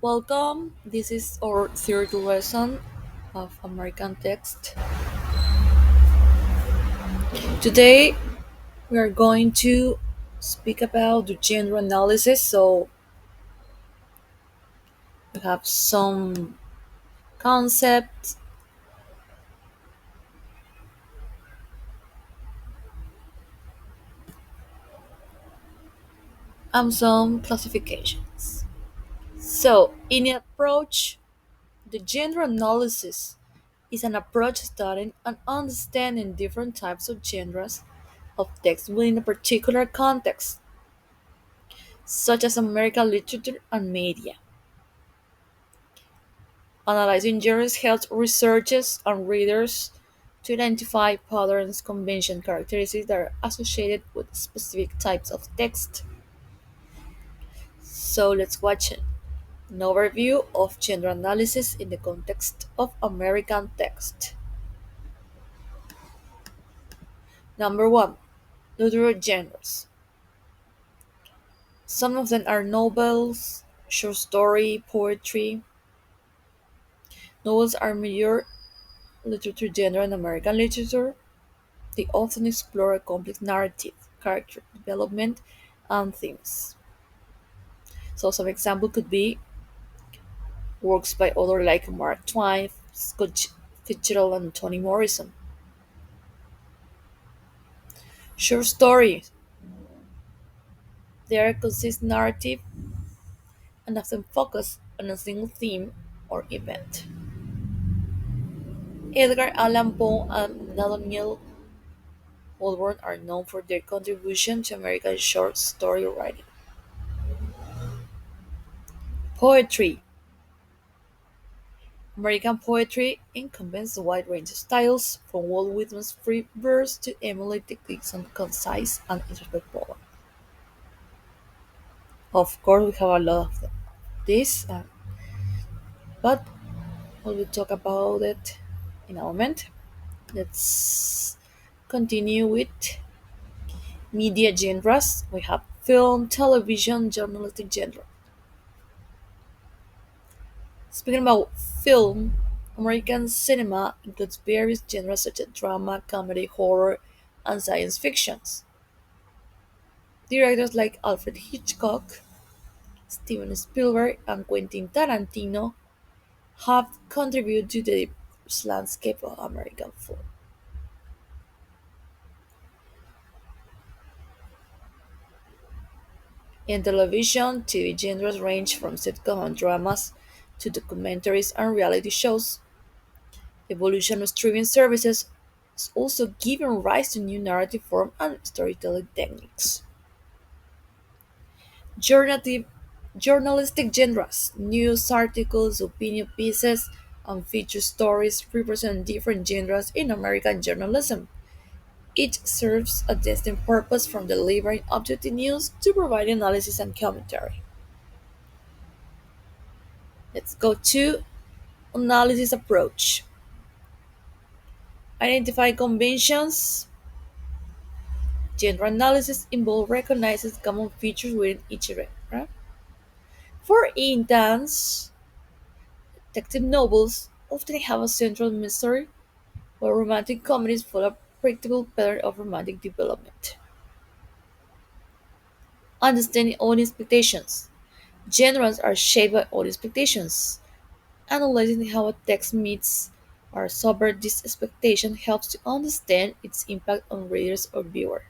Welcome. This is our third lesson of American text. Today we are going to speak about the gender analysis. So we have some concepts and some classifications. So in an approach, the gender analysis is an approach studying and understanding different types of genres of text within a particular context, such as American literature and media. Analyzing genres helps researchers and readers to identify patterns, convention characteristics that are associated with specific types of text. So let's watch an overview of gender analysis in the context of American text. Number one, literary genres. Some of them are novels, short story, poetry. Novels are major literature genre in American literature. They often explore a complex narrative, character development, and themes. So, some example could be works by authors like Mark Twain, Scott Fitzgerald, and Toni Morrison. Short stories. They are a consistent narrative and often focus on a single theme or event. Edgar Allan Poe and Nathaniel Hawthorne are known for their contribution to American short story writing. Poetry. American poetry encompasses a wide range of styles, from Walt Whitman's free verse to Emily Dickinson's concise and introspective poem. Of course, we have a lot of them. This, but we will talk about it in a moment. Let's continue with media genres. We have film, television, journalistic genre. Speaking about film, American cinema includes various genres such as drama, comedy, horror, and science fictions. Directors like Alfred Hitchcock, Steven Spielberg, and Quentin Tarantino have contributed to the diverse landscape of American film. In television, TV genres range from sitcom and dramas to documentaries and reality shows. The evolution of streaming services has also given rise to new narrative forms and storytelling techniques. Journalistic, journalistic genres, news articles, opinion pieces, and feature stories represent different genres in American journalism. Each serves a distinct purpose from delivering objective news to providing analysis and commentary. Let's go to analysis approach. Identify conventions. Genre analysis involves recognizing common features within each genre. For instance, detective novels often have a central mystery, while romantic comedies follow a predictable pattern of romantic development. Understanding audience expectations. Genres are shaped by audience expectations. Analyzing how a text meets or subverts this expectation helps to understand its impact on readers or viewer.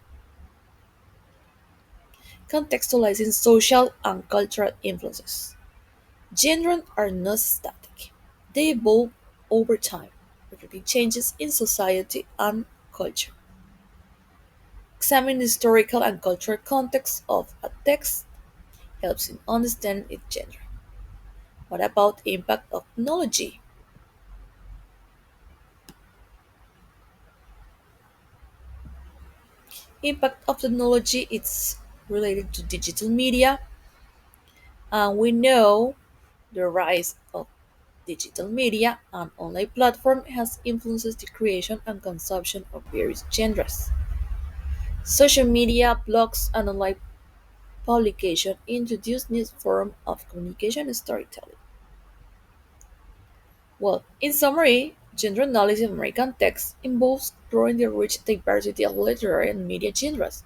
Contextualizing social and cultural influences. Genres are not static. They evolve over time, reflecting changes in society and culture. Examining the historical and cultural context of a text helps in understanding its genre. What about the impact of technology? Impact of technology is related to digital media, and we know the rise of digital media and online platform has influenced the creation and consumption of various genres. Social media, blogs, and online publication introduced new form of communication and storytelling. Well, in summary, genre analysis of American text involves exploring the rich diversity of literary and media genres,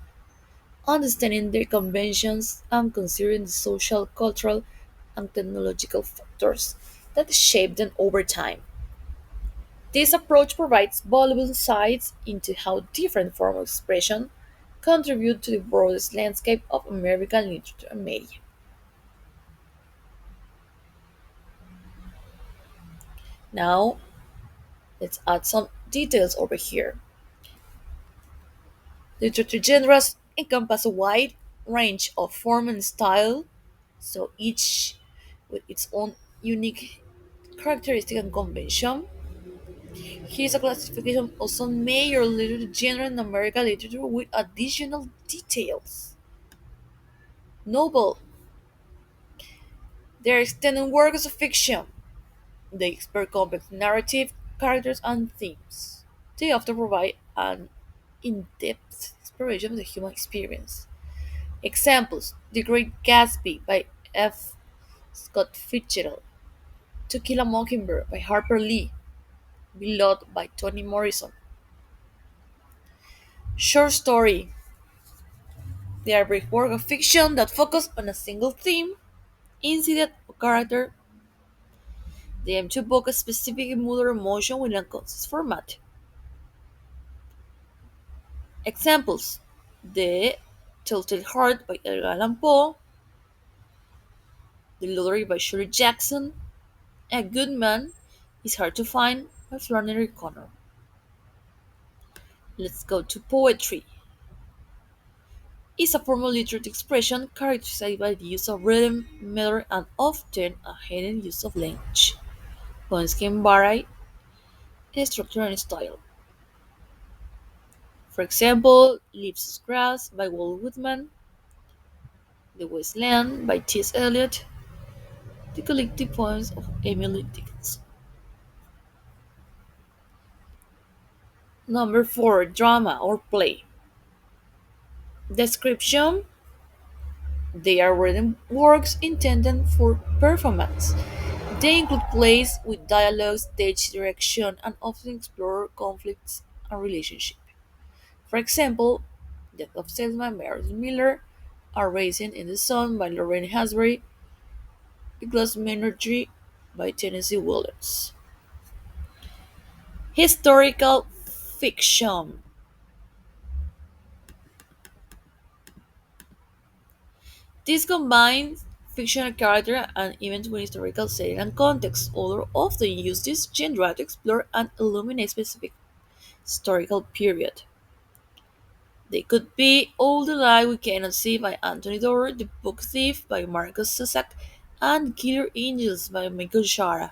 understanding their conventions, and considering the social, cultural, and technological factors that shape them over time. This approach provides valuable insights into how different forms of expression contribute to the broadest landscape of American literature and media. Now, let's add some details over here. Literature genres encompass a wide range of form and style, so each with its own unique characteristic and convention. Here's a classification of some major literary genre in American literature with additional details. Novel. They are extended works of fiction. They explore complex narrative, characters, and themes. They often provide an in-depth exploration of the human experience. Examples: The Great Gatsby by F. Scott Fitzgerald, To Kill a Mockingbird by Harper Lee, Beloved by Toni Morrison. Short story. They are brief works of fiction that focus on a single theme, incident, or character. They aim to evoke a specific mood or emotion within a concise format. Examples: The Telltale Heart by Edgar Allan Poe, The Lottery by Shirley Jackson, A Good Man is Hard to Find by Flannery Connor. Let's go to poetry. It's a form of literary expression characterized by the use of rhythm, meter, and often a hidden use of language. Poems can vary in structure and style. For example, Leaves of Grass by Walt Whitman, The West Land by T.S. Eliot, the collected poems of Emily Dickinson. Number 4. Drama or play. Description. They are written works intended for performance. They include plays with dialogue, stage direction, and often explore conflicts and relationships. For example, Death of Salesman by Arthur Miller, A Raisin in the Sun by Lorraine Hasbury, The Glass Menagerie by Tennessee Williams. Historical fiction. This combines fictional character and events with historical setting and context. Authors often use this genre to explore and illuminate specific historical period. They could be All the Light We Cannot See by Anthony Doerr, The Book Thief by Marcus Zusak, and Killer Angels by Michael Shara.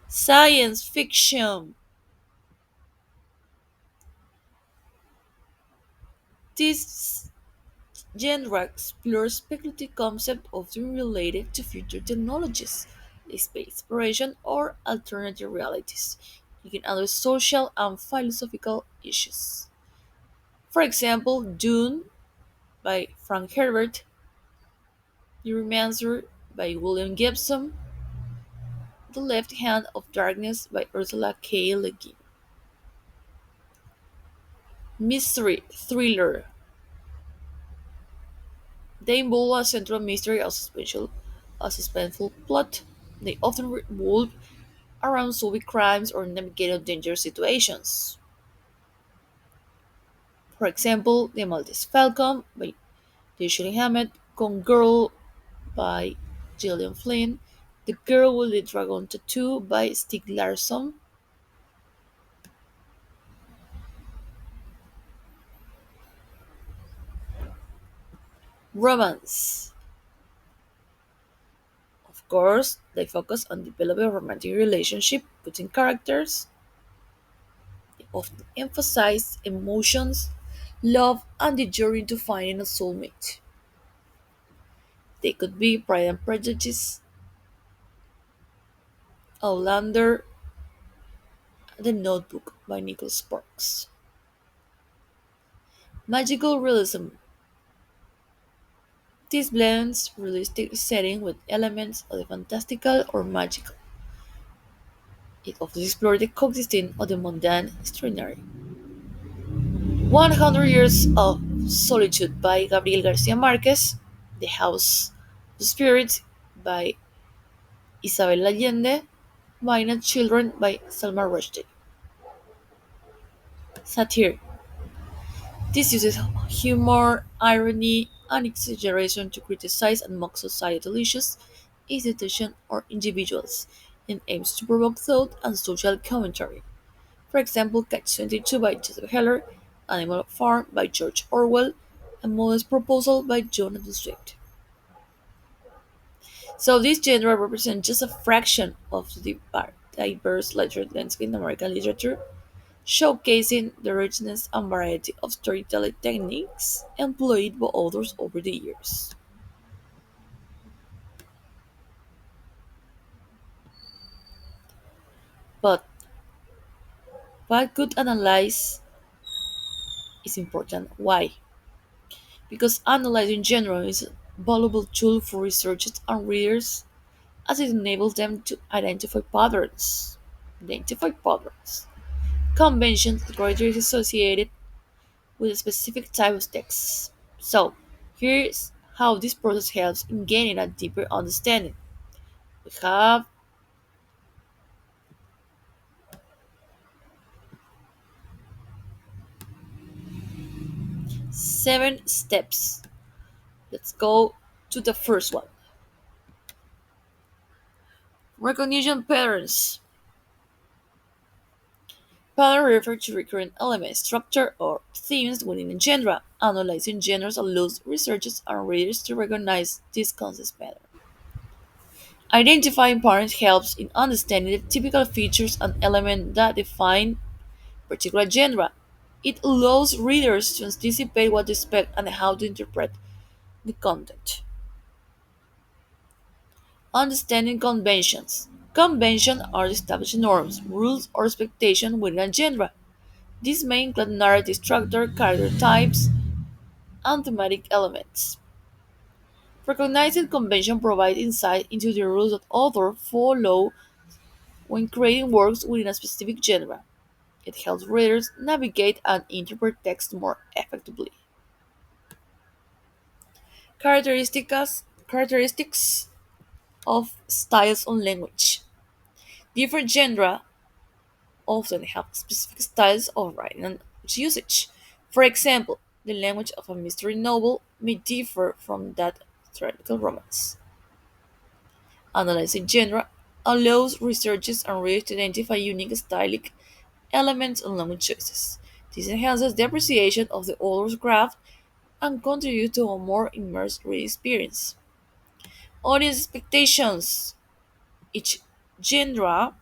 Science fiction. This genre explores speculative concepts often related to future technologies, space exploration, or alternative realities. You can address social and philosophical issues. For example, Dune by Frank Herbert, The Romancer by William Gibson, The Left Hand of Darkness by Ursula K. Le Guin. Mystery thriller. They involve a central mystery or suspenseful plot. They often revolve around solving crimes or navigating dangerous situations. For example, The Maltese Falcon by Dashiell Hammett, Gone Girl by Gillian Flynn, The Girl with the Dragon Tattoo by Stieg Larsson, romance. Of course, they focus on developing a romantic relationship between characters. They often emphasize emotions, love, and the journey to finding a soulmate. They could be Pride and Prejudice, Outlander, and The Notebook by Nicholas Sparks. Magical realism. This blends realistic setting with elements of the fantastical or magical. It offers explore the coexisting of the mundane and extraordinary. 100 Years of Solitude by Gabriel Garcia Marquez, The House of Spirits by Isabel Allende, Violent Children by Salman Rushdie. Satire. This uses humor, irony, and exaggeration to criticize and mock societal issues, institutions, or individuals, and aims to provoke thought and social commentary. For example, Catch 22 by Joseph Heller, Animal Farm by George Orwell, and Modest Proposal by Jonathan Swift. So this genre represents just a fraction of the diverse literary landscape in American literature, showcasing the richness and variety of storytelling techniques employed by authors over the years. But what good analyze is important. Why? Because analyzing genre is a valuable tool for researchers and readers as it enables them to identify patterns, conventions, and characteristics associated with a specific type of text. So, here's how this process helps in gaining a deeper understanding. We have 7 steps. Let's go to the first one. Recognition patterns. Patterns refer to recurrent elements, structure, or themes within a genre. Analyzing genres allows researchers and readers to recognize these concepts better. Identifying patterns helps in understanding the typical features and elements that define a particular genre. It allows readers to anticipate what to expect and how to interpret the content. Understanding conventions. Conventions are established norms, rules, or expectations within a genre. These may include narrative structure, character types, and thematic elements. Recognizing convention provides insight into the rules that authors follow when creating works within a specific genre. It helps readers navigate and interpret text more effectively. Characteristics of styles on language. Different genres often have specific styles of writing and usage. For example, the language of a mystery novel may differ from that of theoretical romance. Analyzing genre allows researchers and readers to identify unique stylistic elements and language choices. This enhances the appreciation of the author's craft and contributes to a more immersive reading experience. Audience expectations. Each genre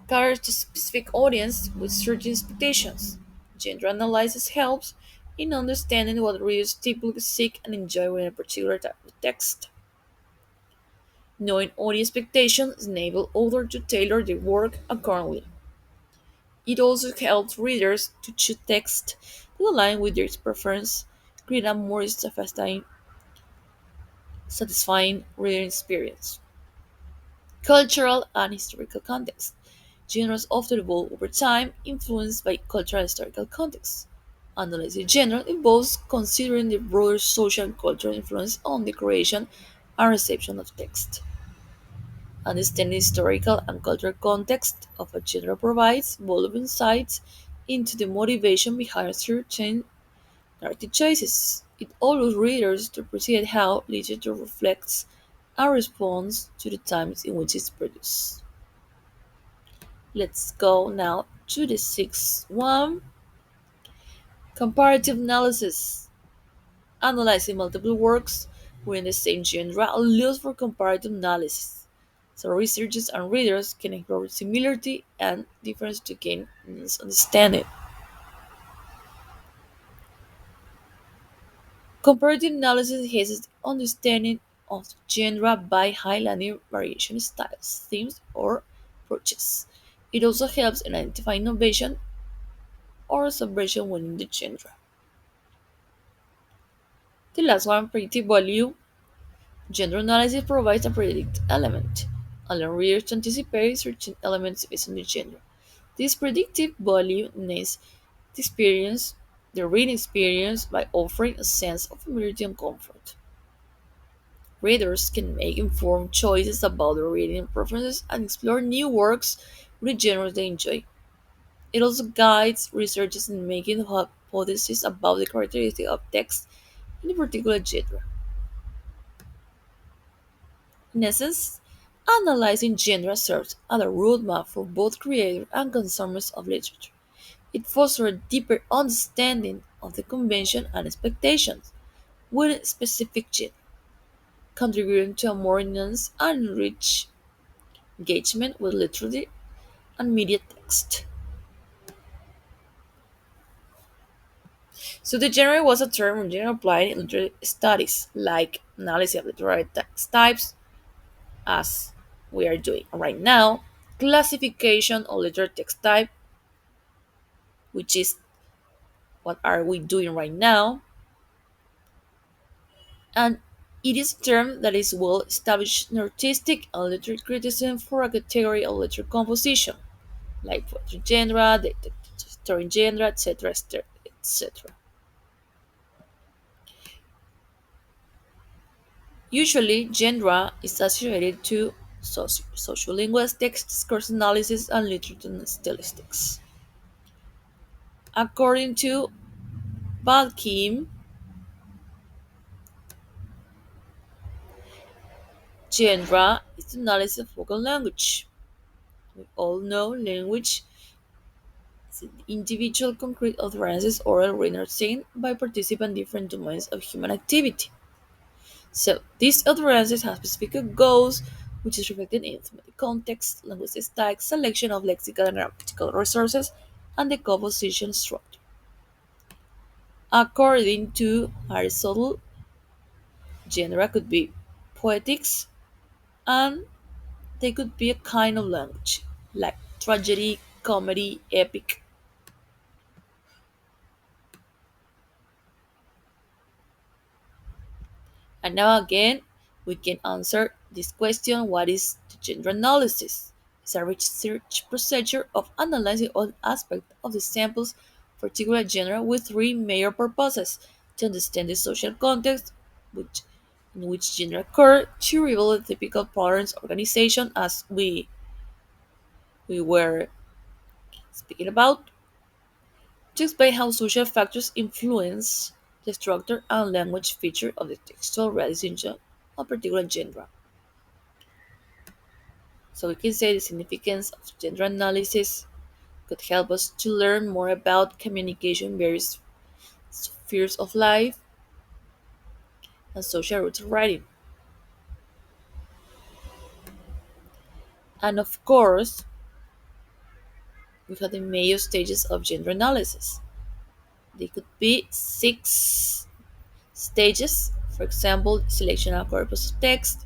caters to a specific audience with certain expectations. Genre analysis helps in understanding what readers typically seek and enjoy within a particular type of text. Knowing audience expectations enables authors to tailor their work accordingly. It also helps readers to choose text that align with their preference, create a more satisfying reading experience. Cultural and historical context. Genres often evolve over time, influenced by cultural and historical context. Analyzing genre involves considering the broader social and cultural influence on the creation and reception of text. Understanding the historical and cultural context of a genre provides valuable insights into the motivation behind certain narrative choices. It allows readers to appreciate how literature reflects and responds to the times in which it's produced. Let's go now to the sixth one. Comparative analysis. Analyzing multiple works within the same genre allows for comparative analysis, so researchers and readers can explore similarity and difference to gain an understanding. Comparative analysis enhances understanding of the genre by highlighting variation in styles, themes, or approaches. It also helps in identifying innovation or subversion within the genre. The last one, predictive value. Gender analysis provides a predict element, allowing readers to anticipate certain elements based on the gender. This predictive value names the experience, the reading experience, by offering a sense of familiarity and comfort. Readers can make informed choices about their reading preferences and explore new works with the genres they enjoy. It also guides researchers in making hypotheses about the characteristics of text in a particular genre. In essence, analyzing genre serves as a roadmap for both creators and consumers of literature. It fosters a deeper understanding of the convention and expectations within a specific genre, contributing to a more nuanced and rich engagement with literature and media text. So the genre was a term originally applied in literary studies, like analysis of literary text types, as we are doing right now, classification of literary text type, which is what are we doing right now, and it is a term that is well established in artistic and literary criticism for a category of literary composition, like poetry genre, the story genre, etc., etc. Usually, genre is associated to sociolinguistics, discourse analysis, and literature stylistics. According to Balkim, genre is the analysis of spoken language. We all know language is the individual concrete utterances oral written or seen by participants in different domains of human activity. So these utterances have specific goals, which is reflected in thematic context, linguistic style, selection of lexical and grammatical resources, and the composition structure. According to Aristotle, genre could be poetics, and they could be a kind of language, like tragedy, comedy, epic. And now again, we can answer this question: what is the genre analysis? It's a research procedure of analyzing all aspects of the sample's particular genre with three major purposes: to understand the social context which, in which genre occur, to reveal the typical patterns organization as we were speaking about, to explain how social factors influence the structure and language feature of the textual realization of a particular genre. So we can say the significance of gender analysis could help us to learn more about communication in various spheres of life and social routes of writing. And of course, we have the major stages of gender analysis. They could be six stages, for example, selection of corpus of text,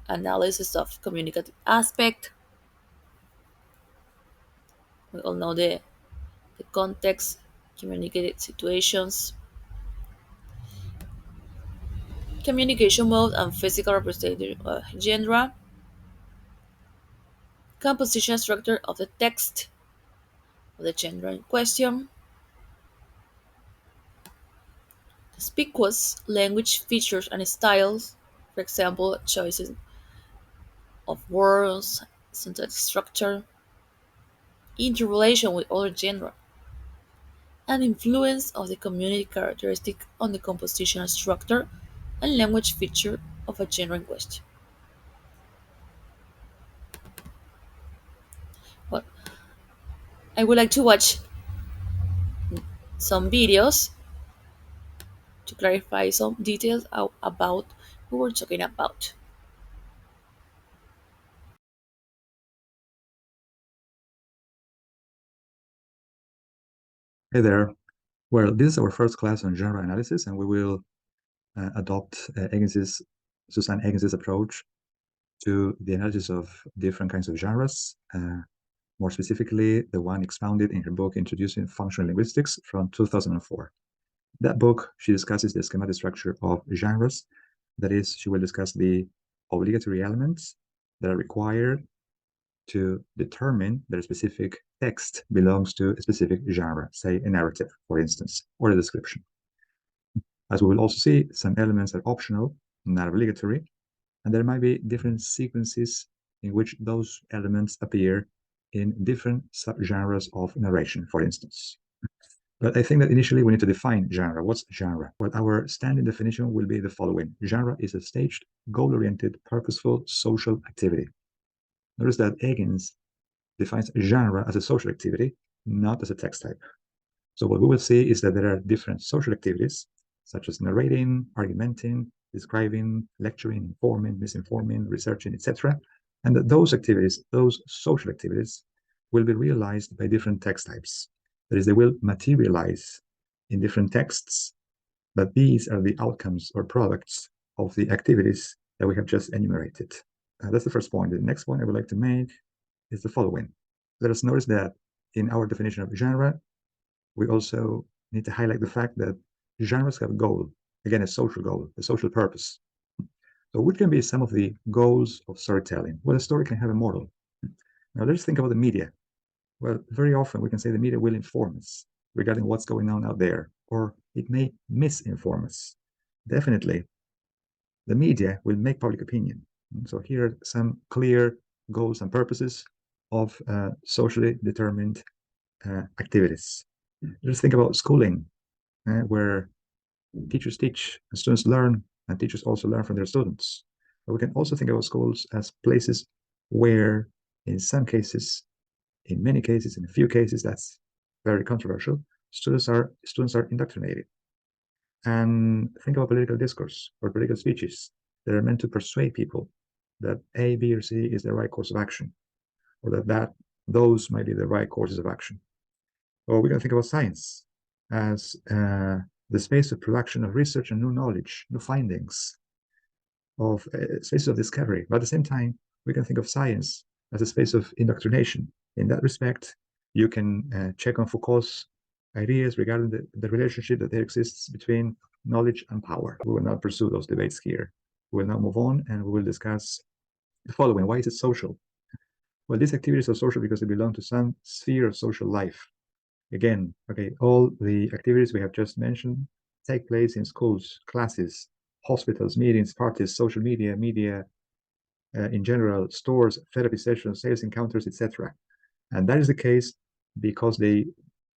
analysis of communicative aspect. We all know the context, communicated situations, communication mode, and physical representation of genre, composition structure of the text of the genre in question, conspicuous language features and styles, for example, choices of words, syntax structure, interrelation with other genres, and influence of the community characteristic on the compositional structure and language feature of a genre in question. Well, I would like to watch some videos to clarify some details about what we're talking about. Hey there. Well, this is our first class on genre analysis, and we will adopt Susan Eggins's approach to the analysis of different kinds of genres, more specifically, the one expounded in her book Introducing Functional Linguistics from 2004. That book, she discusses the schematic structure of genres. That is, she will discuss the obligatory elements that are required to determine that a specific text belongs to a specific genre, say a narrative, for instance, or a description. As we will also see, some elements are optional, not obligatory, and there might be different sequences in which those elements appear in different subgenres of narration, for instance. But I think that initially we need to define genre. What's genre? Well, our standing definition will be the following. Genre is a staged, goal-oriented, purposeful social activity. Notice that Higgins defines genre as a social activity, not as a text type. So what we will see is that there are different social activities, such as narrating, argumenting, describing, lecturing, informing, misinforming, researching, etc. And that those activities, those social activities, will be realized by different text types. That is, they will materialize in different texts, but these are the outcomes or products of the activities that we have just enumerated. That's the first point. The next point I would like to make is the following. Let us notice that in our definition of genre, we also need to highlight the fact that genres have a goal, again, a social goal, a social purpose. So what can be some of the goals of storytelling? Well, a story can have a moral. Now let's think about the media. Well, very often we can say the media will inform us regarding what's going on out there, or it may misinform us. Definitely, the media will make public opinion. So here are some clear goals and purposes of socially determined activities. Just think about schooling, where teachers teach and students learn, and teachers also learn from their students. But we can also think about schools as places where, in some cases, in many cases, in a few cases, that's very controversial, students are indoctrinated. And think about political discourse or political speeches that are meant to persuade people that A, B, or C is the right course of action, or that those might be the right courses of action. Or we can think about science as the space of production of research and new knowledge, new findings, of spaces of discovery. But at the same time, we can think of science as a space of indoctrination. In that respect, you can check on Foucault's ideas regarding the relationship that there exists between knowledge and power. We will not pursue those debates here. We will now move on and we will discuss the following. Why is it social? Well, these activities are social because they belong to some sphere of social life. Again, okay, all the activities we have just mentioned take place in schools, classes, hospitals, meetings, parties, social media, media in general, stores, therapy sessions, sales encounters, etc. And that is the case because they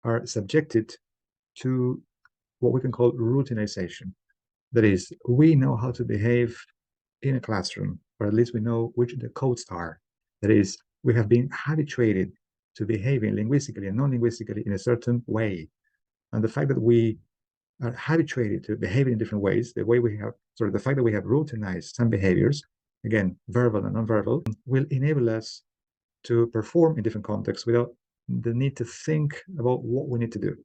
are subjected to what we can call routinization. That is, we know how to behave in a classroom, or at least we know which the codes are. That is, we have been habituated to behaving linguistically and non-linguistically in a certain way. And the fact that we are habituated to behaving in different ways, the fact that we have routinized some behaviors, again, verbal and non-verbal, will enable us to perform in different contexts without the need to think about what we need to do.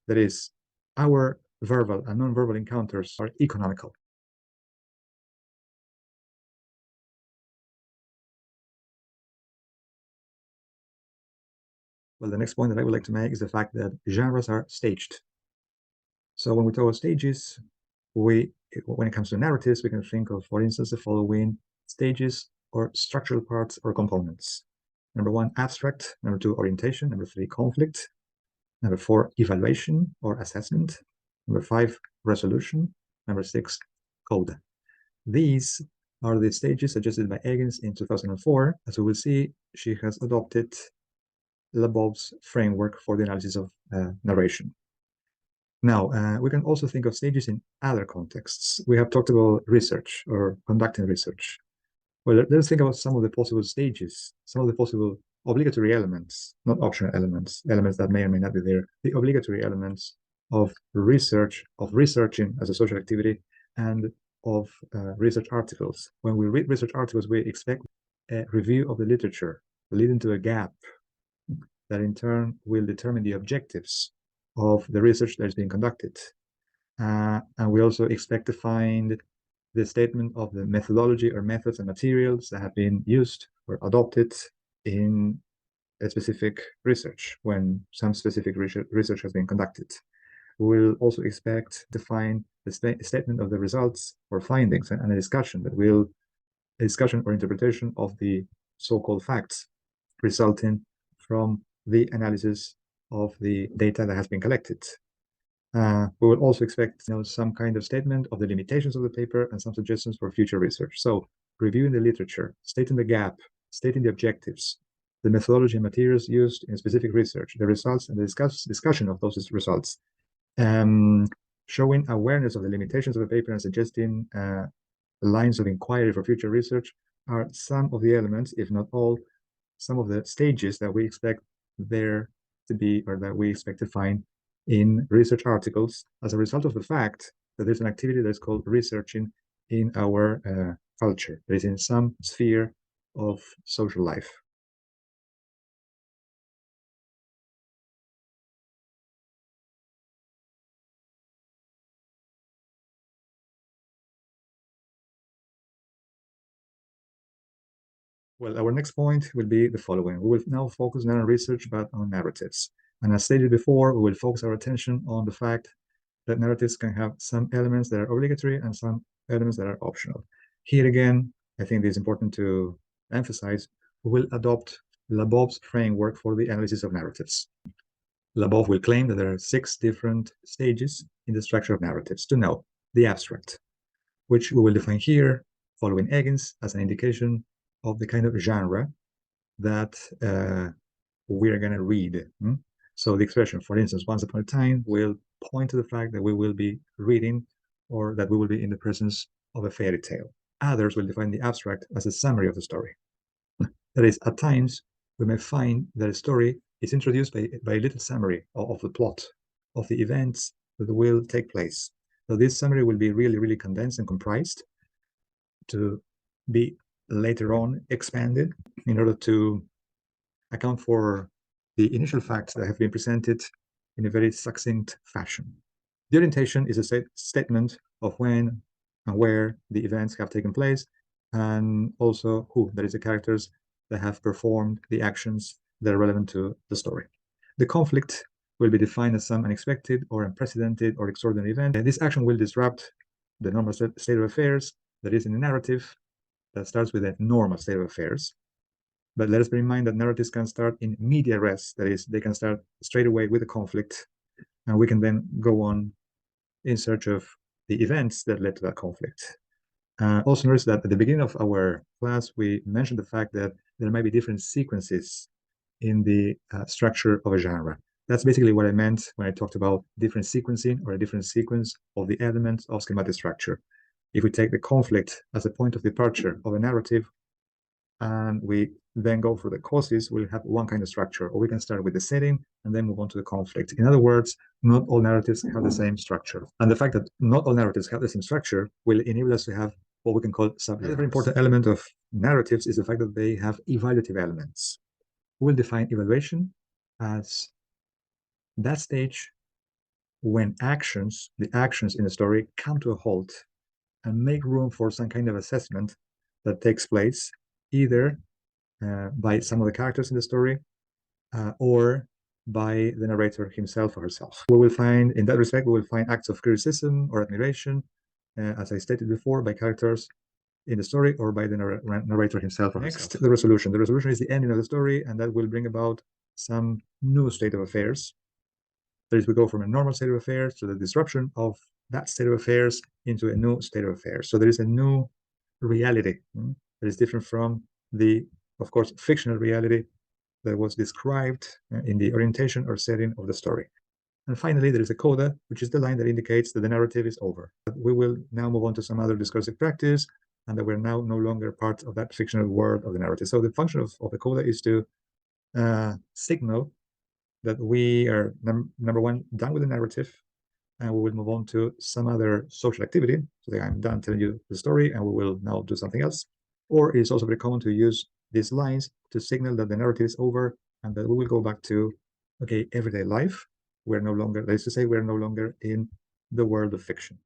That is, our verbal and non-verbal encounters are economical. Well, the next point that I would like to make is the fact that genres are staged. So when we talk about stages, when it comes to narratives, we can think of, for instance, the following stages or structural parts or components. Number one, abstract. Number two, orientation. Number three, conflict. Number four, evaluation or assessment. Number five, resolution. Number six, code. These are the stages suggested by Higgins in 2004. As we will see, she has adopted Labov's framework for the analysis of narration. Now, we can also think of stages in other contexts. We have talked about research or conducting research. Well, let's think about some of the possible stages, some of the possible obligatory elements, not optional elements, elements that may or may not be there, the obligatory elements of research, of researching as a social activity, and of research articles. When we read research articles, we expect a review of the literature, leading to a gap that in turn will determine the objectives of the research that is being conducted. And we also expect to find the statement of the methodology or methods and materials that have been used or adopted in a specific research when some specific research has been conducted. We will also expect to find the statement of the results or findings and a discussion a discussion or interpretation of the so-called facts resulting from the analysis of the data that has been collected. We will also expect some kind of statement of the limitations of the paper and some suggestions for future research. So reviewing the literature, stating the gap, stating the objectives, the methodology and materials used in specific research, the results and the discussion of those results, showing awareness of the limitations of the paper and suggesting lines of inquiry for future research are some of the elements, if not all, some of the stages that we expect there to be or that we expect to find in research articles as a result of the fact that there's an activity that's called researching in our culture, that is in some sphere of social life. Well, our next point will be the following. We will now focus not on research, but on narratives. And as stated before, we will focus our attention on the fact that narratives can have some elements that are obligatory and some elements that are optional. Here again, I think it is important to emphasize, we will adopt Labov's framework for the analysis of narratives. Labov will claim that there are 6 different stages in the structure of narratives. To know the abstract, which we will define here, following Higgins, as an indication of the kind of genre that we're going to read. So the expression, for instance, once upon a time, will point to the fact that we will be reading or that we will be in the presence of a fairy tale. Others will define the abstract as a summary of the story. That is, at times, we may find that a story is introduced by a little summary of the plot, of the events that will take place. So this summary will be really, really condensed and comprised to be later on expanded in order to account for the initial facts that have been presented in a very succinct fashion. The orientation is a statement of when and where the events have taken place, and also who, that is, the characters that have performed the actions that are relevant to the story. The conflict will be defined as some unexpected or unprecedented or extraordinary event. And this action will disrupt the normal state of affairs that is in a narrative that starts with a normal state of affairs. But let us bear in mind that narratives can start in media res, that is, they can start straight away with a conflict, and we can then go on in search of the events that led to that conflict. Also notice that at the beginning of our class, we mentioned the fact that there might be different sequences in the structure of a genre. That's basically what I meant when I talked about different sequencing or a different sequence of the elements of schematic structure. If we take the conflict as a point of departure of a narrative, and we then go for the causes, we'll have one kind of structure, or we can start with the setting and then move on to the conflict. In other words, not all narratives have the same structure. And the fact that not all narratives have the same structure will enable us to have what we can call subgenres. Another very important element of narratives is the fact that they have evaluative elements. We'll define evaluation as that stage when the actions in a story come to a halt and make room for some kind of assessment that takes place either by some of the characters in the story or by the narrator himself or herself. We will find, in that respect, we will find acts of criticism or admiration, as I stated before, by characters in the story or by the narrator himself or herself. Next, the resolution. The resolution is the ending of the story, and that will bring about some new state of affairs. That is, we go from a normal state of affairs to the disruption of that state of affairs into a new state of affairs. So there is a new reality that is different from the, of course, fictional reality that was described in the orientation or setting of the story. And finally, there is a coda, which is the line that indicates that the narrative is over. We will now move on to some other discursive practice, and that we're now no longer part of that fictional world of the narrative. So the function of the coda is to signal that we are, number one, done with the narrative, and we will move on to some other social activity. So I'm done telling you the story, and we will now do something else. Or it's also very common to use these lines to signal that the narrative is over and that we will go back to, okay, everyday life. We're no longer, that is to say, we're no longer in the world of fiction.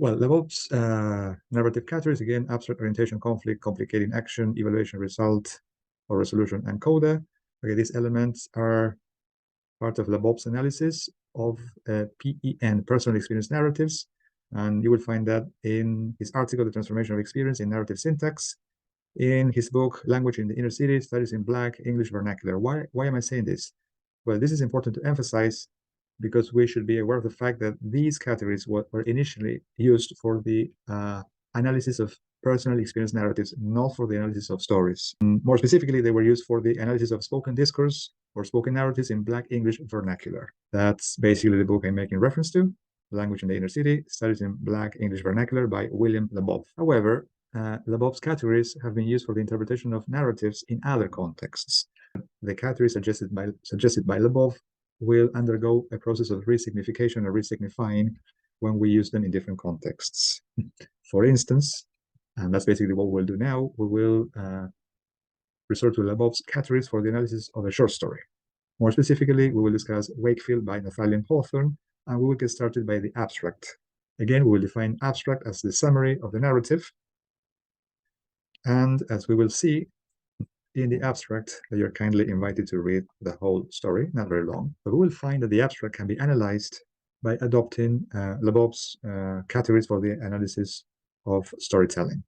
Well, Lebow's narrative categories, again, abstract orientation, conflict, complicating action, evaluation, result, or resolution, and coda. Okay, these elements are part of Lebow's analysis of PEN, personal experience narratives. And you will find that in his article, The Transformation of Experience in Narrative Syntax, in his book, Language in the Inner City, Studies in Black English Vernacular. Why am I saying this? Well, this is important to emphasize because we should be aware of the fact that these categories were initially used for the analysis of personal experience narratives, not for the analysis of stories. More specifically, they were used for the analysis of spoken discourse or spoken narratives in Black English vernacular. That's basically the book I'm making reference to, Language in the Inner City, Studies in Black English Vernacular by William Lebow. However, Lebow's categories have been used for the interpretation of narratives in other contexts. The categories suggested by Lebow will undergo a process of resignification or resignifying when we use them in different contexts. For instance, and that's basically what we'll do now, we will resort to Lebow's categories for the analysis of a short story. More specifically, we will discuss Wakefield by Nathaniel Hawthorne, and we will get started by the abstract. Again, we will define abstract as the summary of the narrative. And as we will see, in the abstract, you're kindly invited to read the whole story, not very long, but we will find that the abstract can be analyzed by adopting Lebow's categories for the analysis of storytelling.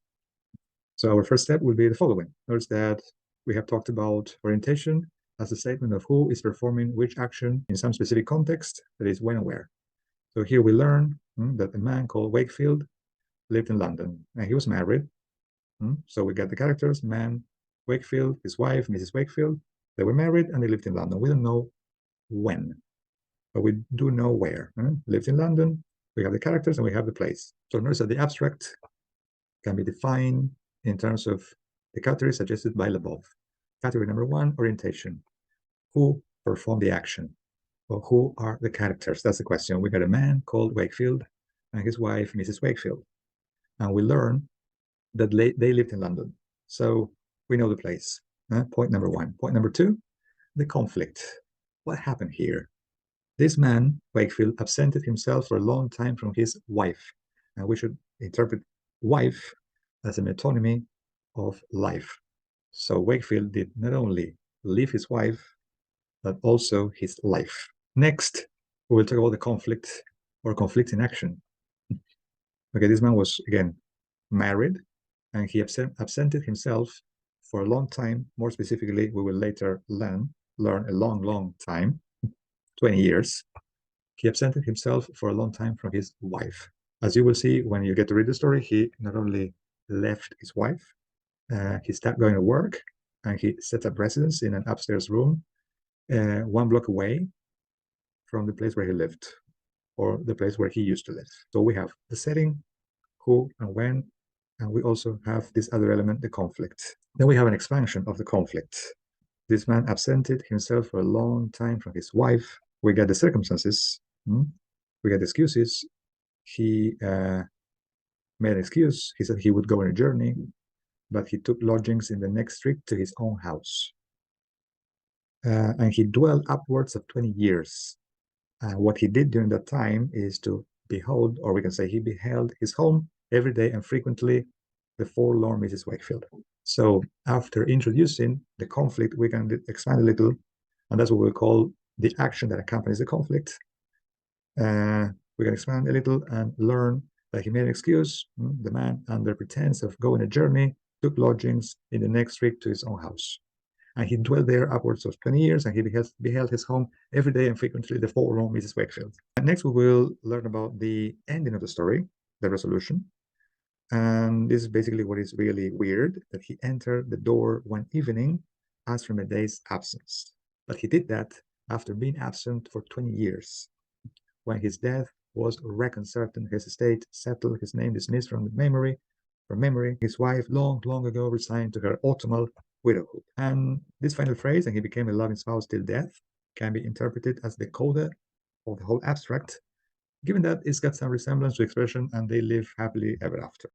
So our first step will be the following. Notice that we have talked about orientation as a statement of who is performing which action in some specific context, that is when and where. So here we learn that a man called Wakefield lived in London and he was married. So we get the characters, man, Wakefield, his wife, Mrs. Wakefield. They were married and they lived in London. We don't know when, but we do know where. Lived in London, we have the characters and we have the place. So notice that the abstract can be defined in terms of the category suggested by Lebow. Category number one, orientation. Who performed the action? Or who are the characters? That's the question. We got a man called Wakefield and his wife, Mrs. Wakefield. And we learn that they lived in London. So we know the place. Point number one. Point number two, the conflict. What happened here? This man, Wakefield, absented himself for a long time from his wife. And we should interpret wife as a metonymy of life. So Wakefield did not only leave his wife, but also his life. Next, we will talk about the conflict or conflict in action. Okay, this man was, again, married, and he absented himself for a long time. More specifically, we will later learn a long time, 20 years. He absented himself for a long time from his wife. As you will see when you get to read the story, he not only left his wife, he stopped going to work, and he set up residence in an upstairs room 1 block away from the place where he lived, or the place where he used to live. So we have the setting, who and when, and we also have this other element, the conflict. Then we have an expansion of the conflict. This man absented himself for a long time from his wife. We get the circumstances. We get excuses. He made an excuse. He said he would go on a journey, but he took lodgings in the next street to his own house. And he dwelled upwards of 20 years. What he did during that time is to behold, or we can say he beheld his home every day and frequently the forlorn Mrs. Wakefield. So after introducing the conflict, we can expand a little, and that's what we call the action that accompanies the conflict. We can expand a little and learn that he made an excuse. The man, under pretense of going a journey, took lodgings in the next street to his own house. And he dwelled there upwards of 20 years, and he beheld his home every day and frequently the forlorn Mrs. Wakefield. And next, we will learn about the ending of the story, the resolution. And this is basically what is really weird, that he entered the door one evening as from a day's absence. But he did that after being absent for 20 years. When his death was reckoned certain, his estate settled, his name dismissed from memory, his wife long ago resigned to her autumnal widowhood. And this final phrase, and he became a loving spouse till death, can be interpreted as the coda of the whole abstract, given that it's got some resemblance to expression, and they live happily ever after.